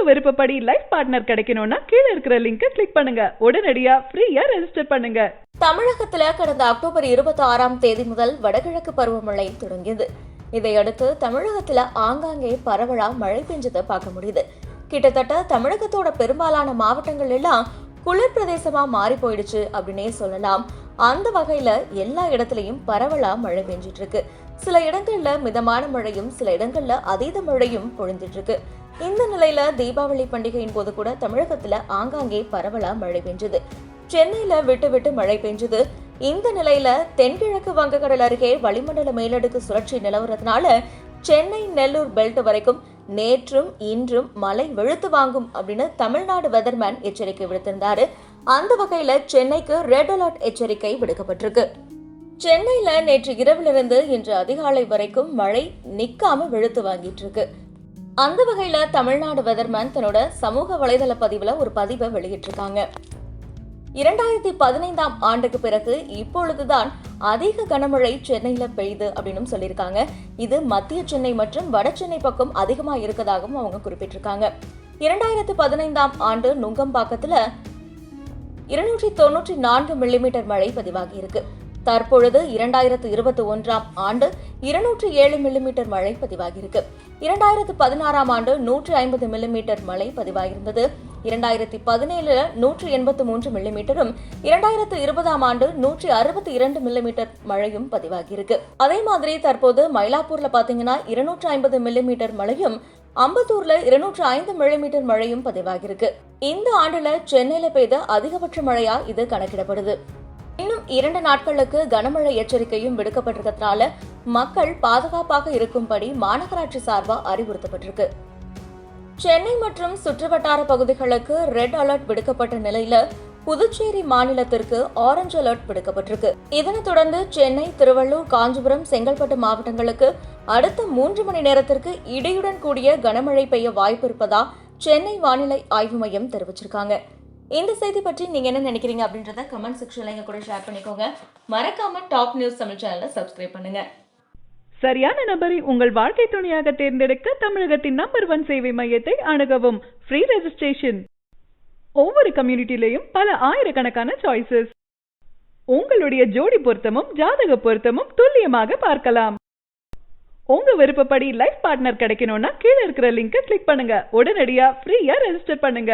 விருப்பப்படி life partner கிடைக்கணும்னா கீழ இருக்கிற லிங்கை கிளிக் பண்ணுங்க. உடனடியா ஃப்ரீயா ரெஜிஸ்டர் பண்ணுங்க. தமிழகத்துல கடந்த அக்டோபர் 26ஆம் தேதி முதல் வடகிழக்கு பருவமழை தொடங்கியது. இதையடுத்து தமிழகத்துல ஆங்காங்கே பரவலா மழை பெஞ்சதை பார்க்க முடியுது. கிட்டத்தட்ட தமிழகத்தோட பெரும்பாலான மாவட்டங்கள் எல்லாம் குளிர் பிரதேசமா மாறி போயிடுச்சு அப்படின்னே சொல்லலாம். அந்த வகையில எல்லா இடத்துலயும் பரவலா மழை பெஞ்சிட்டு இருக்கு. சில இடங்கள்ல மிதமான மழையும் சில இடங்கள்ல அதீத மழையும் பொழிஞ்சிட்டு இருக்கு. இந்த நிலையில தீபாவளி பண்டிகையின் போது கூட தமிழகத்துல ஆங்காங்கே பரவலா மழை பெஞ்சது. சென்னையில விட்டு விட்டு மழை பெஞ்சது. இந்த நிலையில தென்கிழக்கு வங்கக்கடல் அருகே வளிமண்டல மேலடுக்கு சுழற்சி நிலவுறதுனால சென்னை நெல்லூர் பெல்ட் வரைக்கும் நேற்றும் இன்றும் மழை வெளுத்து வாங்கும் அப்படின்னு தமிழ்நாடு வெதர்மேன் எச்சரிக்கை விடுத்திருந்தாரு. அந்த வகையில சென்னைக்கு ரெட் அலர்ட் எச்சரிக்கை விடுக்கப்பட்டிருக்கு. சென்னையில நேற்று இரவிலிருந்து இன்று அதிகாலை வரைக்கும் மழை நிக்காம வெளுத்து வாங்கிட்டு இருக்கு. அந்த வகையில தமிழ்நாடு வெதர்மேன் தன்னோட சமூக வலைதள பதிவுல ஒரு பதிவை வெளியிட்டிருக்காங்க. 2015ஆம் ஆண்டுக்கு பிறகு இப்பொழுதுதான் அதிக கனமழை சென்னையில பெய்யுது அப்படின்னு சொல்லியிருக்காங்க. இது மத்திய சென்னை மற்றும் வட சென்னை பக்கம் அதிகமா இருக்கதாகவும் அவங்க குறிப்பிட்டிருக்காங்க. 2015ஆம் ஆண்டு நுங்கம்பாக்கத்துல 294 மில்லிமீட்டர் மழை பதிவாகி இருக்கு. தற்பொழுது 2021ஆம் ஆண்டு 207 மில்லிமீட்டர் மழை பதிவாகியிருக்கு. 2016ஆம் ஆண்டு 150 மில்லிமீட்டர் மழை பதிவாகியிருந்தது. 2017 183 மில்லிமீட்டரும் 2020ஆம் ஆண்டு 162 மில்லிமீட்டர் மழையும் பதிவாகியிருக்கு. அதே மாதிரி தற்போது மயிலாப்பூர்ல பாத்தீங்கன்னா 250 மில்லிமீட்டர் மழையும் அம்பத்தூர்ல 205 மில்லிமீட்டர் மழையும் பதிவாகியிருக்கு. இந்த ஆண்டுல சென்னையில பெய்த அதிகபட்ச மழையா இது கணக்கிடப்படுது. இன்னும் 2 நாட்களுக்கு கனமழை எச்சரிக்கையும் விடுக்கப்பட்டிருக்கிறதுனால மக்கள் பாதுகாப்பாக இருக்கும்படி மாநகராட்சி சார்பா அறிவுறுத்தப்பட்டிருக்கு. சென்னை மற்றும் சுற்றுவட்டார பகுதிகளுக்கு ரெட் அலர்ட் விடுக்கப்பட்ட நிலையில புதுச்சேரி மாநிலத்திற்கு ஆரஞ்சு அலர்ட் விடுக்கப்பட்டிருக்கு. இதனைத் தொடர்ந்து சென்னை, திருவள்ளூர், காஞ்சிபுரம், செங்கல்பட்டு மாவட்டங்களுக்கு அடுத்த 3 மணி நேரத்திற்கு இடியுடன் கூடிய கனமழை பெய்ய வாய்ப்பு இருப்பதா சென்னை வானிலை ஆய்வு மையம் தெரிவிச்சிருக்காங்க. இந்த செய்தி பற்றி நீங்க என்ன நினைக்கிறீங்க அப்படின்றத கமெண்ட் செக்ஷன்ல எங்க கூட ஷேர் பண்ணிக்கோங்க. மறக்காம டாப் நியூஸ் தமிழ் சேனலை சப்ஸ்கிரைப் பண்ணுங்க. சரியான நபரை உங்கள் வாழ்க்கை துணையாக தேர்ந்தெடுக்க தமிழகத்தின் நம்பர் 1 சேவை மையத்தை அணுகவும். Free registration. ஒவ்வொரு கம்யூனிட்டிலையும் பல ஆயிரக்கணக்கான சாய்ஸஸ். உங்களுடைய ஜோடி பொருத்தமும் ஜாதக பொருத்தமும் துல்லியமாக பார்க்கலாம். உங்க விருப்பப்படி லைஃப் பார்ட்னர் கிடைக்கணும்னா கீழ இருக்கிற லிங்கை கிளிக் பண்ணுங்க. உடனடியா ஃப்ரீயா ரெஜிஸ்டர் பண்ணுங்க.